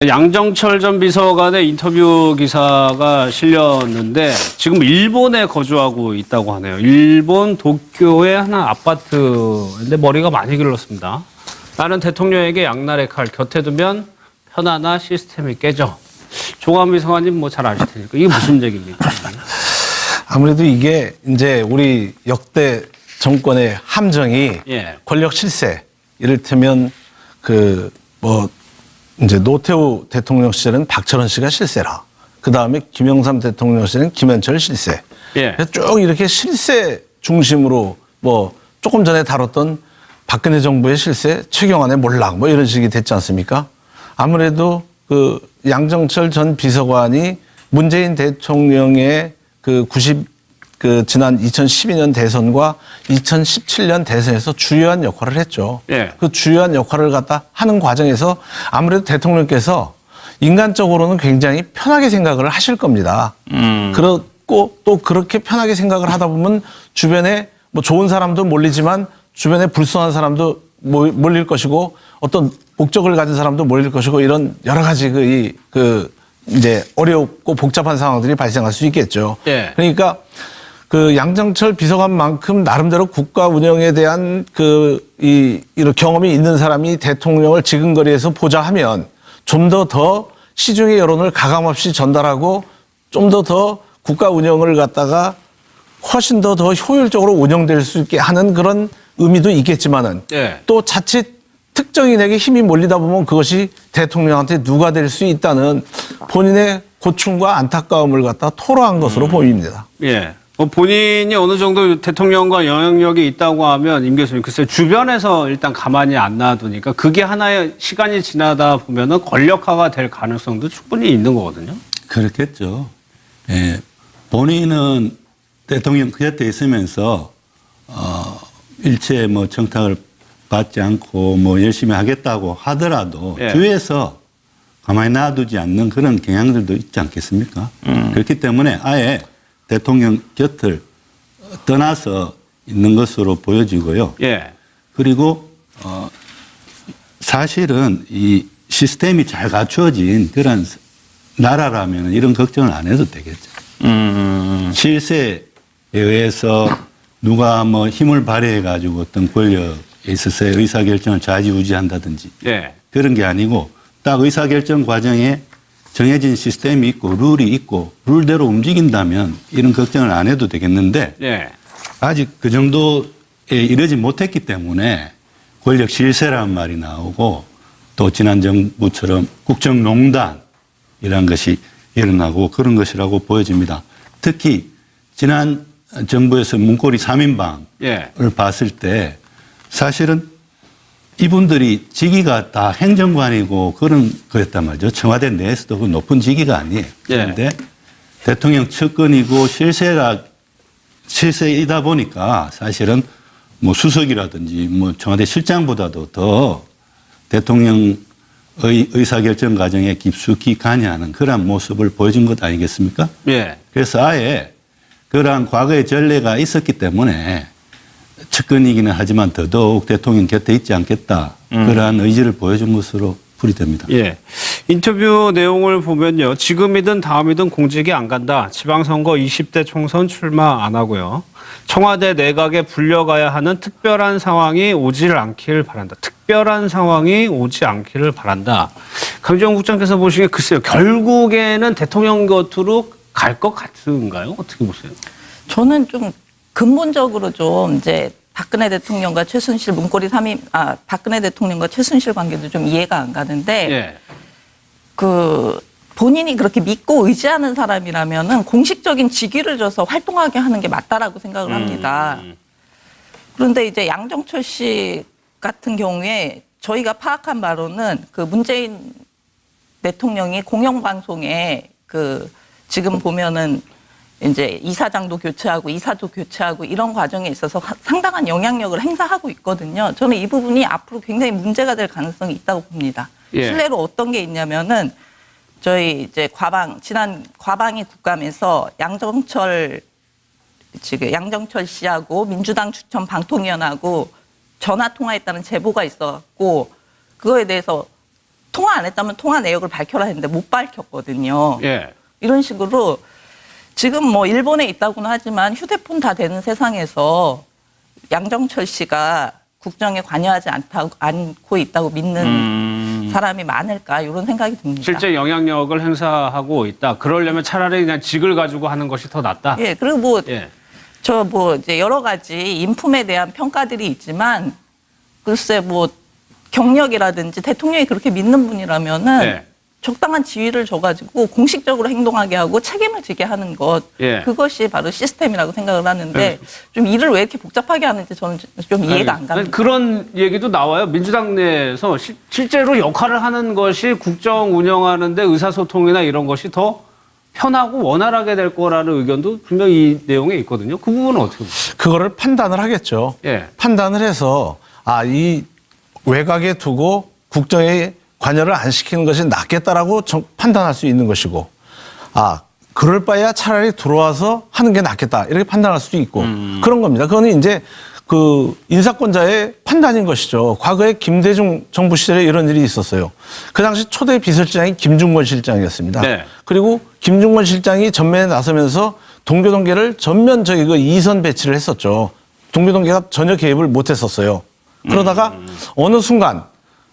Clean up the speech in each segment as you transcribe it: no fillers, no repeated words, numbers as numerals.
양정철 전 비서관의 인터뷰 기사가 실렸는데 지금 일본에 거주하고 있다고 하네요. 일본 도쿄의 한 아파트인데 머리가 많이 길렀습니다. 나는 대통령에게 양날의 칼 곁에 두면 편안한 시스템이 깨져. 조광 비서관님 뭐 잘 아실 테니까 이게 무슨 얘기입니까? 아무래도 이게 이제 우리 역대 정권의 함정이 권력 실세, 이를테면 이제 노태우 대통령 시절은 박철원 씨가 실세라. 그 다음에 김영삼 대통령 시절은 김현철 실세. 그래서 쭉 이렇게 실세 중심으로 조금 전에 다뤘던 박근혜 정부의 실세, 최경환의 몰락 이런 식이 됐지 않습니까? 아무래도 양정철 전 비서관이 문재인 대통령의 지난 2012년 대선과 2017년 대선에서 주요한 역할을 했죠. 그 주요한 역할을 갖다 하는 과정에서 아무래도 대통령께서 인간적으로는 굉장히 편하게 생각을 하실 겁니다. 그렇고 또 그렇게 편하게 생각을 하다 보면 주변에 좋은 사람도 몰리지만 주변에 불순한 사람도 몰릴 것이고 어떤 목적을 가진 사람도 몰릴 것이고 이런 여러 가지 이제 어렵고 복잡한 상황들이 발생할 수 있겠죠. 그러니까 양정철 비서관만큼 나름대로 국가 운영에 대한 이런 경험이 있는 사람이 대통령을 지근거리에서 보자 하면 좀 더 시중의 여론을 가감없이 전달하고 좀 더 국가 운영을 갖다가 훨씬 더 효율적으로 운영될 수 있게 하는 그런 의미도 있겠지만은 또 자칫 특정인에게 힘이 몰리다 보면 그것이 대통령한테 누가 될 수 있다는 본인의 고충과 안타까움을 갖다 토로한 것으로 보입니다. 본인이 어느 정도 대통령과 영향력이 있다고 하면 임 교수님 글쎄 주변에서 일단 가만히 안 놔두니까 그게 하나의 시간이 지나다 보면은 권력화가 될 가능성도 충분히 있는 거거든요. 그렇겠죠. 본인은 대통령 곁에 있으면서 일체 청탁을 받지 않고 열심히 하겠다고 하더라도 주위에서 가만히 놔두지 않는 그런 경향들도 있지 않겠습니까? 그렇기 때문에 아예 대통령 곁을 떠나서 있는 것으로 보여지고요. 그리고 사실은 이 시스템이 잘 갖추어진 그런 나라라면 이런 걱정을 안 해도 되겠죠. 실세에 의해서 누가 힘을 발휘해 가지고 어떤 권력에 있어서의 의사결정을 좌지우지한다든지 그런 게 아니고 딱 의사결정 과정에 정해진 시스템이 있고 룰이 있고 룰대로 움직인다면 이런 걱정을 안 해도 되겠는데 아직 그 정도에 이르지 못했기 때문에 권력 실세라는 말이 나오고 또 지난 정부처럼 국정농단이라는 것이 일어나고 그런 것이라고 보여집니다. 특히 지난 정부에서 문고리 3인방을 봤을 때 사실은 이분들이 직위가 다 행정관이고 그런 거였단 말이죠. 청와대 내에서도 그 높은 직위가 아니에요. 그런데 대통령 측근이고 실세이다 보니까 사실은 수석이라든지 청와대 실장보다도 더 대통령의 의사결정 과정에 깊숙이 관여하는 그런 모습을 보여준 것 아니겠습니까? 그래서 아예 그러한 과거의 전례가 있었기 때문에 측근이기는 하지만 더더욱 대통령 곁에 있지 않겠다. 그러한 의지를 보여준 것으로 풀이됩니다. 인터뷰 내용을 보면요. 지금이든 다음이든 공직이 안 간다. 지방선거 20대 총선 출마 안 하고요. 청와대 내각에 불려가야 하는 특별한 상황이 오질 않기를 바란다. 특별한 상황이 오지 않기를 바란다. 강지원 국장께서 보시기에 글쎄요. 결국에는 대통령 곁으로 갈 것 같은가요? 어떻게 보세요? 저는 좀 근본적으로 좀 이제 박근혜 대통령과 최순실 박근혜 대통령과 최순실 관계도 좀 이해가 안 가는데 본인이 그렇게 믿고 의지하는 사람이라면은 공식적인 직위를 줘서 활동하게 하는 게 맞다라고 생각을 합니다. 그런데 이제 양정철 씨 같은 경우에 저희가 파악한 바로는 문재인 대통령이 공영방송에 지금 보면은 이제 이사장도 교체하고 이사도 교체하고 이런 과정에 있어서 상당한 영향력을 행사하고 있거든요. 저는 이 부분이 앞으로 굉장히 문제가 될 가능성이 있다고 봅니다. 실례로 어떤 게 있냐면은 저희 이제 지난 과방위 국감에서 양정철 씨하고 민주당 추천 방통위원하고 전화 통화했다는 제보가 있었고 그거에 대해서 통화 안 했다면 통화 내역을 밝혀라 했는데 못 밝혔거든요. 예. 이런 식으로 지금 뭐 일본에 있다고는 하지만 휴대폰 다 되는 세상에서 양정철 씨가 국정에 관여하지 않고 있다고 믿는 사람이 많을까 이런 생각이 듭니다. 실제 영향력을 행사하고 있다. 그러려면 차라리 그냥 직을 가지고 하는 것이 더 낫다. 예, 그리고 뭐 예. 저 뭐 이제 여러 가지 인품에 대한 평가들이 있지만 글쎄 뭐 경력이라든지 대통령이 그렇게 믿는 분이라면은 네. 적당한 지위를 줘가지고 공식적으로 행동하게 하고 책임을 지게 하는 것 예. 그것이 바로 시스템이라고 생각을 하는데 네. 좀 일을 왜 이렇게 복잡하게 하는지 저는 좀 이해가 안 갑니다. 그런 얘기도 나와요. 민주당 내에서 실제로 역할을 하는 것이 국정 운영하는데 의사소통이나 이런 것이 더 편하고 원활하게 될 거라는 의견도 분명히 이 내용에 있거든요. 그 부분은 어떻게 보세요? 그거를 판단을 하겠죠. 예. 판단을 해서 이 외곽에 두고 국정에 관여를 안 시키는 것이 낫겠다라고 판단할 수 있는 것이고, 그럴 바에야 차라리 들어와서 하는 게 낫겠다 이렇게 판단할 수도 있고 그런 겁니다. 그거는 이제 그 인사권자의 판단인 것이죠. 과거에 김대중 정부 시절에 이런 일이 있었어요. 그 당시 초대 비서실장이 김중건 실장이었습니다. 네. 그리고 김중건 실장이 전면에 나서면서 동교동계를 전면 그 2선 배치를 했었죠. 동교동계가 전혀 개입을 못했었어요. 그러다가 어느 순간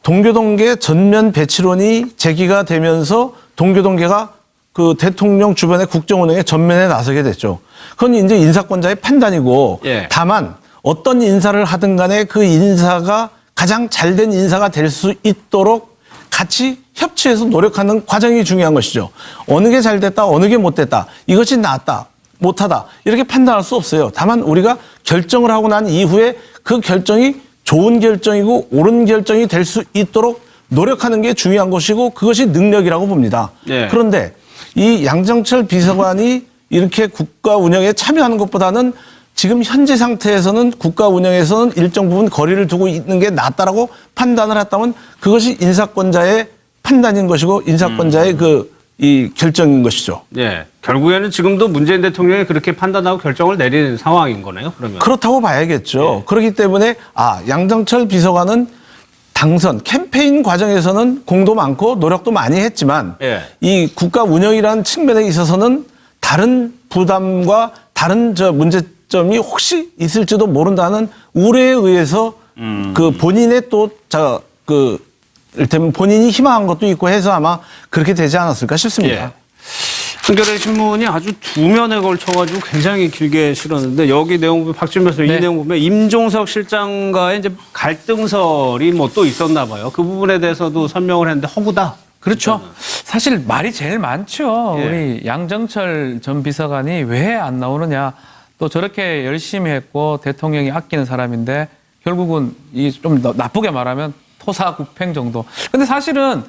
동교동계 전면 배치론이 제기가 되면서 동교동계가 그 대통령 주변의 국정운영에 전면에 나서게 됐죠. 그건 이제 인사권자의 판단이고 예. 다만 어떤 인사를 하든 간에 그 인사가 가장 잘된 인사가 될 수 있도록 같이 협치해서 노력하는 과정이 중요한 것이죠. 어느 게 잘 됐다, 어느 게 못 됐다, 이것이 낫다, 못하다 이렇게 판단할 수 없어요. 다만 우리가 결정을 하고 난 이후에 그 결정이 좋은 결정이고 옳은 결정이 될 수 있도록 노력하는 게 중요한 것이고 그것이 능력이라고 봅니다. 예. 그런데 이 양정철 비서관이 이렇게 국가 운영에 참여하는 것보다는 지금 현재 상태에서는 국가 운영에서는 일정 부분 거리를 두고 있는 게 낫다라고 판단을 했다면 그것이 인사권자의 판단인 것이고 인사권자의 이 결정인 것이죠. 예. 결국에는 지금도 문재인 대통령이 그렇게 판단하고 결정을 내린 상황인 거네요. 그러면. 그렇다고 봐야겠죠. 예. 그렇기 때문에 양정철 비서관은 당선 캠페인 과정에서는 공도 많고 노력도 많이 했지만 예. 이 국가 운영이라는 측면에 있어서는 다른 부담과 다른 문제점이 혹시 있을지도 모른다는 우려에 의해서 그 본인의 이를테면 본인이 희망한 것도 있고 해서 아마 그렇게 되지 않았을까 싶습니다. 예. 한겨레 신문이 아주 두 면에 걸쳐가지고 굉장히 길게 실었는데 여기 내용 보면 박준 변호사 이 내용 보면 임종석 실장과의 이제 갈등설이 뭐 또 있었나 봐요. 그 부분에 대해서도 설명을 했는데 허구다. 그렇죠. 사실 말이 제일 많죠. 예. 우리 양정철 전 비서관이 왜 안 나오느냐. 또 저렇게 열심히 했고 대통령이 아끼는 사람인데 결국은 이 좀 나쁘게 말하면 토사구팽 정도. 근데 사실은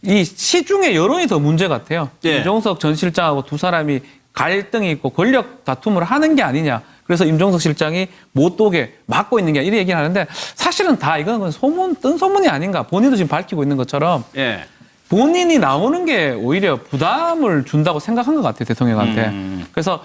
이 시중의 여론이 더 문제 같아요. 예. 임종석 전 실장하고 두 사람이 갈등이 있고 권력 다툼을 하는 게 아니냐. 그래서 임종석 실장이 못 오게 막고 있는 게 이런 얘기를 하는데 사실은 다 이건 뜬 소문이 아닌가. 본인도 지금 밝히고 있는 것처럼 예. 본인이 나오는 게 오히려 부담을 준다고 생각한 것 같아요. 대통령한테. 그래서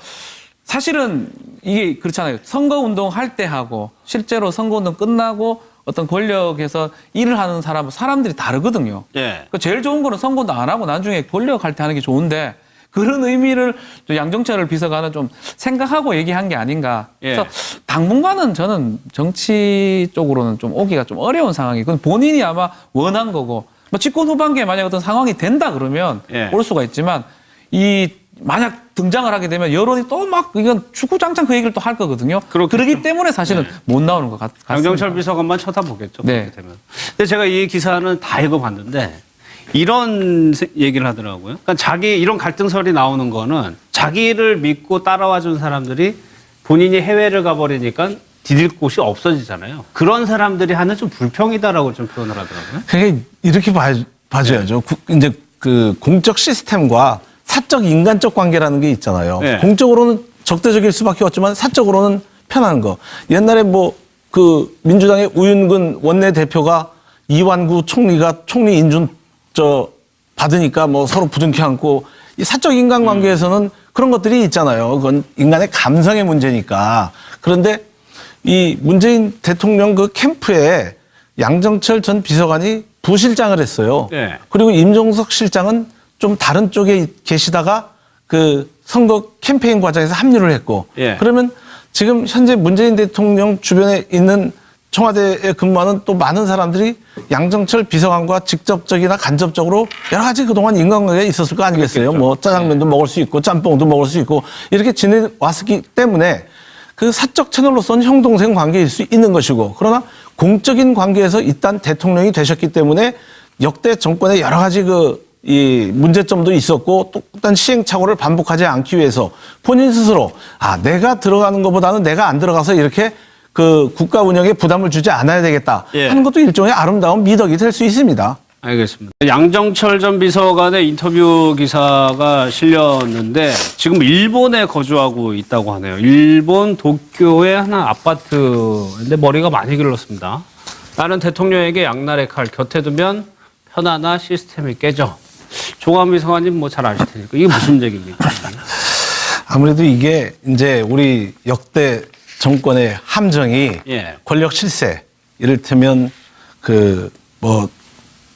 사실은 이게 그렇잖아요. 선거운동 할 때 하고 실제로 선거운동 끝나고 어떤 권력에서 일을 하는 사람들이 다르거든요. 예. 그러니까 제일 좋은 거는 선거도 안 하고 나중에 권력할 때 하는 게 좋은데 그런 의미를 또 양정철 비서관은 좀 생각하고 얘기한 게 아닌가. 예. 그래서 당분간은 저는 정치 쪽으로는 좀 오기가 좀 어려운 상황이. 그건 본인이 아마 원한 거고. 뭐 집권 후반기에 만약 어떤 상황이 된다 그러면 예. 올 수가 있지만 만약 등장을 하게 되면 여론이 또 막 이건 주구장창 그 얘기를 또 할 거거든요. 그렇기 때문에 사실은 못 나오는 것 같습니다. 양정철 비서관만 쳐다보겠죠. 네. 그렇게 되면. 근데 제가 이 기사는 다 읽어봤는데 이런 얘기를 하더라고요. 그러니까 이런 갈등설이 나오는 거는 자기를 믿고 따라와 준 사람들이 본인이 해외를 가버리니까 디딜 곳이 없어지잖아요. 그런 사람들이 하는 좀 불평이다라고 좀 표현을 하더라고요. 그게 이렇게 봐줘야죠. 이제 그 공적 시스템과 사적 인간적 관계라는 게 있잖아요. 네. 공적으로는 적대적일 수밖에 없지만 사적으로는 편한 거. 옛날에 민주당의 우윤근 원내대표가 이완구 총리가 총리 인준 받으니까 서로 부둥켜 안고 이 사적 인간관계에서는 그런 것들이 있잖아요. 그건 인간의 감성의 문제니까. 그런데 이 문재인 대통령 그 캠프에 양정철 전 비서관이 부실장을 했어요. 네. 그리고 임종석 실장은 좀 다른 쪽에 계시다가 그 선거 캠페인 과정에서 합류를 했고 예. 그러면 지금 현재 문재인 대통령 주변에 있는 청와대에 근무하는 또 많은 사람들이 양정철 비서관과 직접적이나 간접적으로 여러 가지 그동안 인간관계가 있었을 거 아니겠어요. 그렇겠죠. 뭐 짜장면도 먹을 수 있고 짬뽕도 먹을 수 있고 이렇게 지내왔기 때문에 그 사적 채널로서는 형 동생 관계일 수 있는 것이고 그러나 공적인 관계에서 일단 대통령이 되셨기 때문에 역대 정권의 여러 가지 이 문제점도 있었고 또 어떤 시행착오를 반복하지 않기 위해서 본인 스스로 내가 들어가는 것보다는 내가 안 들어가서 이렇게 그 국가 운영에 부담을 주지 않아야 되겠다 예. 하는 것도 일종의 아름다운 미덕이 될 수 있습니다. 알겠습니다. 양정철 전 비서관의 인터뷰 기사가 실렸는데 지금 일본에 거주하고 있다고 하네요. 일본 도쿄의 한 아파트인데 머리가 많이 길렀습니다. 나는 대통령에게 양날의 칼 곁에 두면 편안한 시스템이 깨져. 조광 비서관님 뭐 잘 아실 테니까 이게 무슨 얘기입니까? 아무래도 이게 이제 우리 역대 정권의 함정이 예. 권력 실세 이를테면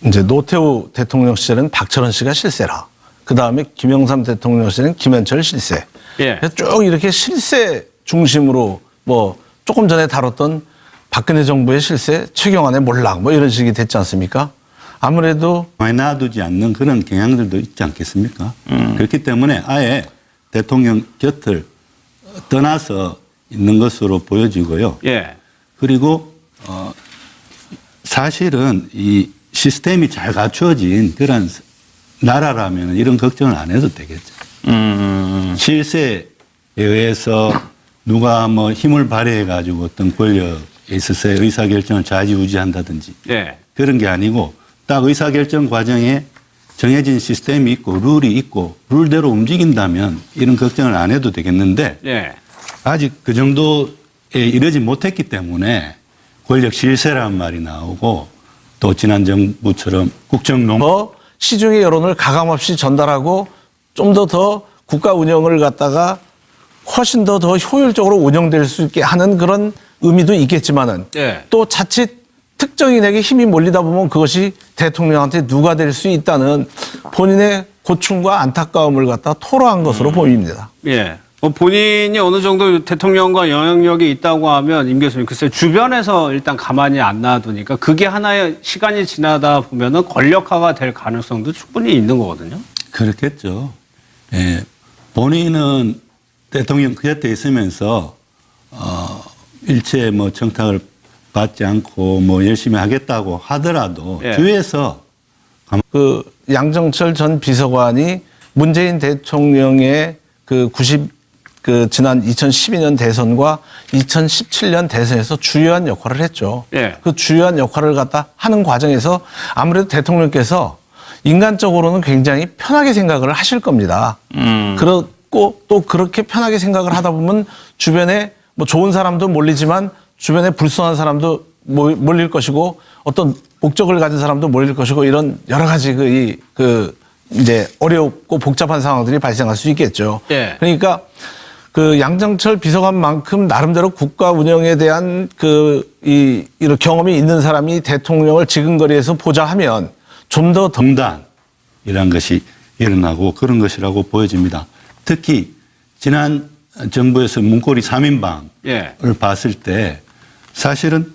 이제 노태우 대통령 시절은 박철원 씨가 실세라. 그 다음에 김영삼 대통령 시절은 김현철 실세. 예. 쭉 이렇게 실세 중심으로 뭐 조금 전에 다뤘던 박근혜 정부의 실세, 최경환의 몰락 뭐 이런 식이 됐지 않습니까? 아무래도 많이 놔두지 않는 그런 경향들도 있지 않겠습니까? 그렇기 때문에 아예 대통령 곁을 떠나서 있는 것으로 보여지고요. 예. 그리고 사실은 이 시스템이 잘 갖추어진 그런 나라라면 이런 걱정을 안 해도 되겠죠. 실세에 의해서 누가 뭐 힘을 발휘해 가지고 어떤 권력에 있어서의 의사결정을 좌지우지한다든지 예. 그런 게 아니고 딱 의사결정 과정에 정해진 시스템이 있고 룰이 있고 룰대로 움직인다면 이런 걱정을 안 해도 되겠는데 예. 아직 그 정도에 이르지 못했기 때문에 권력 실세라는 말이 나오고 또 지난 정부처럼 국정농 더 시중의 여론을 가감없이 전달하고 좀 더 국가 운영을 갖다가 훨씬 더 효율적으로 운영될 수 있게 하는 그런 의미도 있겠지만은 예. 또 자칫 특정인에게 힘이 몰리다 보면 그것이 대통령한테 누가 될 수 있다는 본인의 고충과 안타까움을 갖다 토로한 것으로 보입니다. 예. 본인이 어느 정도 대통령과 영향력이 있다고 하면 임 교수님 글쎄 주변에서 일단 가만히 안 놔두니까 그게 하나의 시간이 지나다 보면은 권력화가 될 가능성도 충분히 있는 거거든요. 그렇겠죠. 예. 본인은 대통령 그 곁에 있으면서 일체 뭐 청탁을 받지 않고 뭐 열심히 하겠다고 하더라도 예. 주위에서 그 양정철 전 비서관이 문재인 대통령의 지난 2012년 대선과 2017년 대선에서 주요한 역할을 했죠. 예. 그 주요한 역할을 갖다 하는 과정에서 아무래도 대통령께서 인간적으로는 굉장히 편하게 생각을 하실 겁니다. 그렇고 또 그렇게 편하게 생각을 하다 보면 주변에 뭐 좋은 사람도 몰리지만 주변에 불순한 사람도 몰릴 것이고 어떤 목적을 가진 사람도 몰릴 것이고 이런 여러 가지 이제 어렵고 복잡한 상황들이 발생할 수 있겠죠. 예. 그러니까 그 양정철 비서관만큼 나름대로 국가 운영에 대한 이런 경험이 있는 사람이 대통령을 지근거리에서 보자 하면 좀 더 동단이라는 것이 일어나고 그런 것이라고 보여집니다. 특히 지난 정부에서 문고리 3인방을 예. 봤을 때 사실은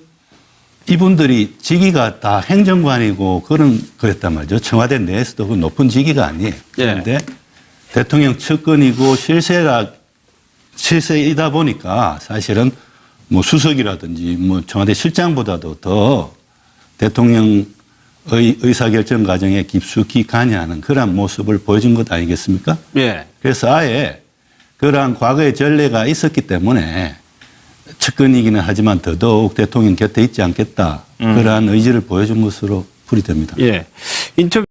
이분들이 직위가 다 행정관이고 그런 거였단 말이죠. 청와대 내에서도 그 높은 직위가 아니에요. 그런데 대통령 측근이고 실세이다 보니까 사실은 뭐 수석이라든지 뭐 청와대 실장보다도 더 대통령의 의사결정 과정에 깊숙이 관여하는 그런 모습을 보여준 것 아니겠습니까? 예. 그래서 아예 그러한 과거의 전례가 있었기 때문에 측근이기는 하지만 더더욱 대통령 곁에 있지 않겠다. 그러한 의지를 보여준 것으로 풀이됩니다. 예. 인터뷰